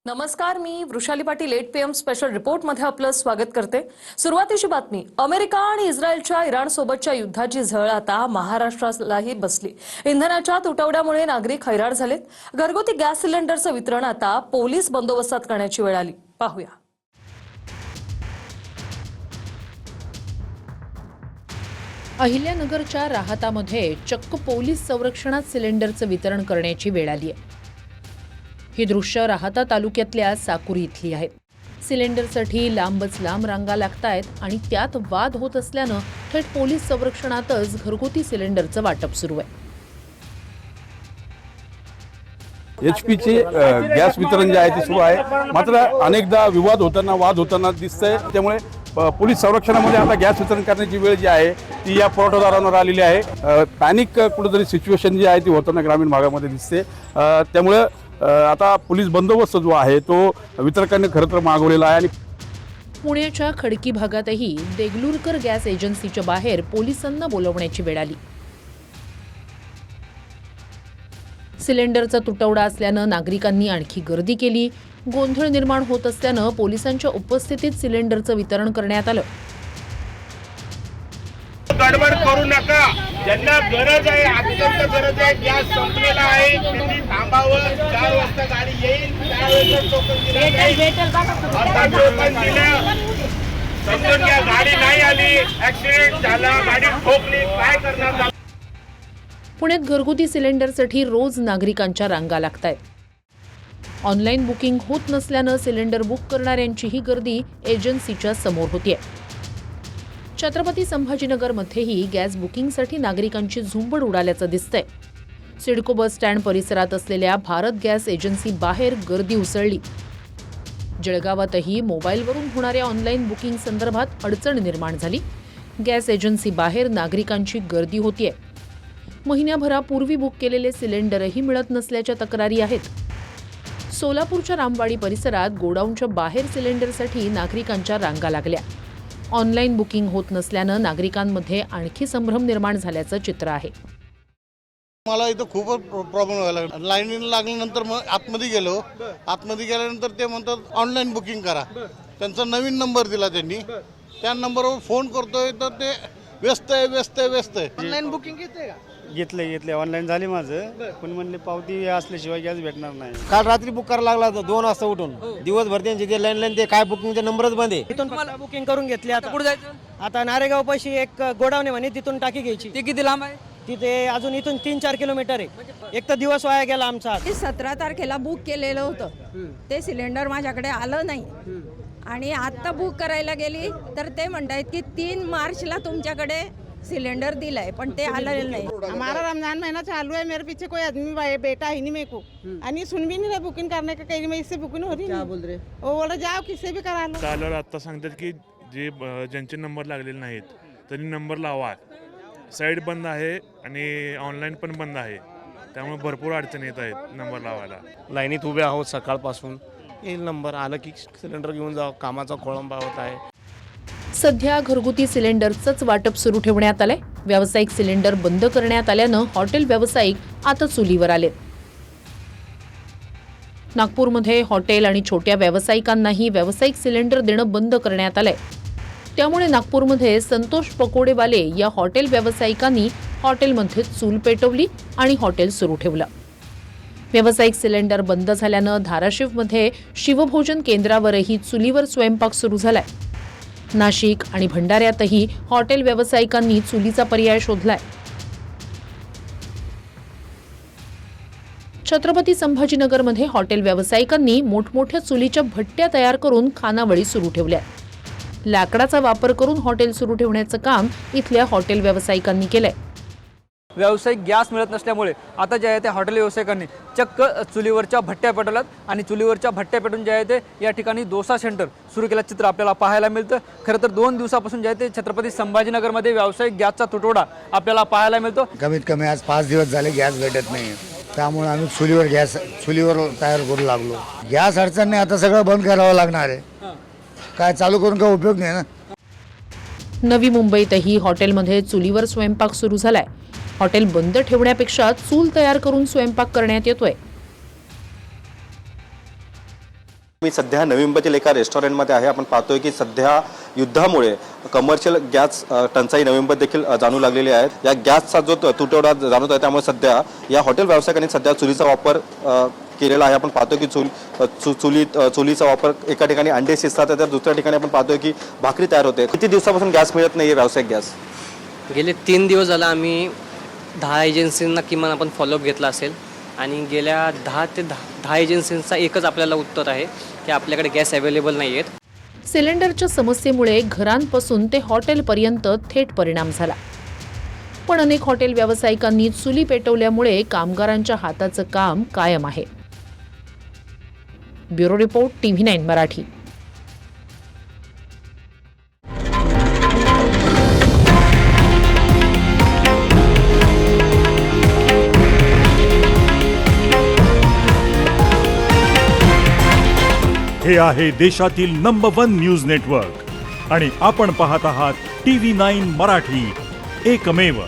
नमस्कार, मी Vrushali Patil 8 PM special रिपोर्टमध्ये आपलं स्वागत करते। सुरुवातीची बातमी, अमेरिका आणि इस्रायलच्या इराण सोबतच्या युद्धाची झळ आता महाराष्ट्रालाही बसली। इंधनाच्या तुटवड्यामुळे नागरिक हैराण झालेत। घरगुती गॅस सिलेंडरचं वितरण आता पोलीस बंदोबस्तात करण्याची वेळ आली। पाहूया। अहिल्यानगरच्या राहतामध्ये चक्क पोलीस संरक्षणात सिलेंडरचं वितरण करण्याची वेळ आली आहे। ही दृश्य राहता तालुक्यातल्या साकुरी इथली आहेत। सिलेंडरसाठी लांबच लांब रांगा लागतायत आणि त्यात वाद होत असल्यानं थेट पोलीस संरक्षणातच घरगुती सिलेंडरचं वाटप सुरू आहे। एचपीचे गॅस वितरण जे आहे ते सुरू आहे, मात्र अनेकदा विवाद होताना वाद होताना दिसतंय। त्यामुळे पोलीस संरक्षणामध्ये आता गॅस वितरण करण्याची वेळ जी आहे ती या पुरवठादारांवर आलेली आहे। पॅनिक कुठेतरी सिच्युएशन जी आहे ती होताना ग्रामीण भागामध्ये दिसते। त्यामुळे आता पोलीस बंदोबस्त जो आहे तो वितरकांनी खरं तर मागवलेला आहे। आणि पुण्याच्या खडकी भागातही देगलूरकर गॅस एजन्सीच्या बाहेर पोलिसांना बोलवण्याची वेळ आली। सिलेंडरचा तुटवडा असल्यानं नागरिकांनी आणखी गर्दी केली। गोंधळ निर्माण होत असल्यानं पोलिसांच्या उपस्थितीत सिलेंडरचं वितरण करण्यात आलं। गडबड करू नका, ज्यांना गरज आहे, अत्यंत गरज आहे, गॅस संपलेला आहे, त्यांनी थांबावं। 4 वाजता गाडी येईल, त्यावेळेस टोकन दिलं जाईल। आता टोकन दिलं, समजून घ्या गाडी नाही आली, ऍक्सिडेंट झाला, गाडी ठोकली, काय करणार? पुण्यात घरगुती सिलेंडरसाठी रोज नागरिकांच्या रांगा लागतायत। ऑनलाईन बुकिंग होत नसल्यानं सिलेंडर बुक करणाऱ्यांचीही गर्दी एजन्सीच्या समोर होतीये। छत्रपती संभाजीनगरमध्येही गॅस बुकिंगसाठी नागरिकांची झुंबड उडाल्याचं दिसतंय। सिडको बस स्टँड परिसरात असलेल्या भारत गॅस एजन्सी बाहेर गर्दी उसळली। जळगावातही मोबाईलवरून होणाऱ्या ऑनलाईन बुकिंग संदर्भात अडचण निर्माण झाली। गॅस एजन्सी बाहेर नागरिकांची गर्दी होतीये। महिन्याभरापूर्वी बुक केलेले सिलेंडरही मिळत नसल्याच्या तक्रारी आहेत। सोलापूरच्या रामवाडी परिसरात गोडाऊनच्या बाहेर सिलेंडरसाठी नागरिकांच्या रांगा लागल्या। ऑनलाईन बुकिंग होत नसल्यानं नागरिकांमध्ये आणखी संभ्रम निर्माण झाल्याचं चित्र आहे। मला इथं खूपच प्रॉब्लेम व्हायला लागला। लाईनीला लागल्यानंतर मग आतमध्ये गेल्यानंतर ते म्हणतात ऑनलाईन बुकिंग करा। त्यांचा नवीन नंबर दिला त्यांनी, त्या नंबरवर फोन करतोय तर ते व्यस्त आहे। ऑनलाईन बुकिंग घेते का? घेतले ऑनलाईन झाली माझं, पण म्हणले पावती असल्याशिवाय गॅस भेटणार नाही। काल रात्री बुक करायला लागला होता 2 वाजता उठून, दिवसभर त्यांचे ते लाईन ते काय बुकिंगचे नंबरच बंद आहे। तिथून तुम्हाला बुकिंग करून घेतली। आता कुठे जायचं? आता नारेगाव पाशी एक गोडाऊन आहे म्हणे, तिथून टाकी घ्यायची। ते किती लांब आहे? तिथे अजून इथून 3-4 किलोमीटर आहे। एक तर दिवस वाया गेला आमचा। 17 तारखेला बुक केलेलं होतं, ते सिलेंडर माझ्याकडे आलं नाही आणि आता बुक करायला गेली तर ते म्हणतायत की 3 मार्चला तुमच्याकडे सिलेंडर दिलाय, पण ते आलेलं नाही। हमारा रमजान महीना चालू है, मेरे पीछे कोई आदमी बैठा ही नहीं मेरे को, आणि सुन भी नहीं रहा बुकिंग करने का। कहीं मैं इससे बुकिंग हो रही है, क्या बोल रहे? वो बोला जाओ किससे भी करा लो। चालवर आता सांगतात की जे ज्यांचे नंबर लागलेले नाहीत त्यांनी नंबर लावा। साईड बंद आहे आणि ऑनलाईन पण बंद आहे, त्यामुळे भरपूर अडचणी येत आहेत नंबर लावायला। लाईनीत उभे आहोत सकाळपासून, येईल नंबर आलं की सिलेंडर घेऊन जावं। कामाचा खोळंबा होत आहे। सध्या घरगुती सिलेंडरचंच वाटप सुरू ठेवण्यात आलंय। व्यावसायिक सिलेंडर बंद करण्यात आल्यानं हॉटेल व्यावसायिक आता चुलीवर आलेत। नागपूरमध्ये हॉटेल आणि छोट्या व्यावसायिकांनाही व्यावसायिक सिलेंडर देणं बंद करण्यात आलंय। त्यामुळे नागपूरमध्ये संतोष पकोडेवाले या हॉटेल व्यावसायिकांनी हॉटेलमध्ये चूल पेटवली आणि हॉटेल सुरू ठेवलं। व्यावसायिक सिलेंडर बंद झाल्यानं धाराशिवमध्ये शिवभोजन केंद्रावरही चुलीवर स्वयंपाक सुरू झालाय। नाशिक आणि भंडाऱ्यातही हॉटेल व्यावसायिकांनी चुलीचा पर्याय शोधलाय। छत्रपती संभाजीनगरमध्ये हॉटेल व्यावसायिकांनी मोठमोठ्या चुलीच्या भट्ट्या तयार करून खानावळी सुरू ठेवल्या। लाकडाचा वापर करून हॉटेल सुरू ठेवण्याचं काम इथल्या हॉटेल व्यावसायिकांनी केलंय। व्यावसायिक गॅस मिळत नसल्यामुळे आता जे आहे ते हॉटेल व्यावसायिकांनी चक्क चुलीवरच्या भट्ट्या पेटवल्यात आणि चुलीवरच्या भट्ट्या पेटून जे आहे ते या ठिकाणी डोसा सेंटर सुरू केलं चित्र आपल्याला पाहायला मिळतं। खरं तर 2 दिवसापासून जे आहे ते छत्रपती संभाजीनगरमध्ये व्यावसायिक गॅसचा तुटवडा आपल्याला पाहायला मिळतो। कमीत कमी आज 5 दिवस झाले गॅस भेटत नाही, त्यामुळे आम्ही चुलीवर तयार करू लागलो। गॅस अडचण नाही, आता सगळं बंद करावं लागणार आहे, काय चालू करून काय उपयोग नाही ना। नवी मुंबईतही हॉटेलमध्ये चुलीवर स्वयंपाक सुरू झालाय। हॉटेल बंद ठेवण्यापेक्षा चूल तयार करून स्वयंपाक करण्यात येतोय। मी सध्या नवी मुंबईतील एका रेस्टॉरंटमध्ये आहे. आपण पाहतोय की सध्या युद्धामुळे कमर्शियल गॅस टंचाई नवी मुंबईत देखील जाणू लागलेली आहे. या गॅसचा जो तुटवडा जाणवत आहे त्यामुळे सध्या या हॉटेल व्यावसायिकांनी सध्या चुलीचा वापर केलेला आहे. आपण पाहतोय की चुलीचा वापर एका ठिकाणी अंडे शिजतात तर दुसऱ्या ठिकाणी आपण पाहतोय की भाकरी तयार होते. किती दिवसापासून गॅस मिळत नाही व्यावसायिक गॅस? गेले 3 दिवस झाला आम्ही 10 एजन्सींना किमान आपण फॉलोअप घेतला असेल आणि गेल्या 10 एजन्सींचा एकच आपल्याला उत्तर आहे की आपल्याकडे गॅस अवेलेबल नाही आहेत. सिलेंडरच्या समस्येमुळे घरांपासून ते हॉटेलपर्यंत थेट परिणाम झाला. पण अनेक हॉटेल व्यावसायिकांनी चुली पेटवल्यामुळे कामगारांच्या हाताचं काम कायम आहे. Bureau report TV9 Marathi. हे आहे देशातील नंबर 1 न्यूज नेटवर्क आणि आपण पाहत आहात TV9 मराठी, एकमेव.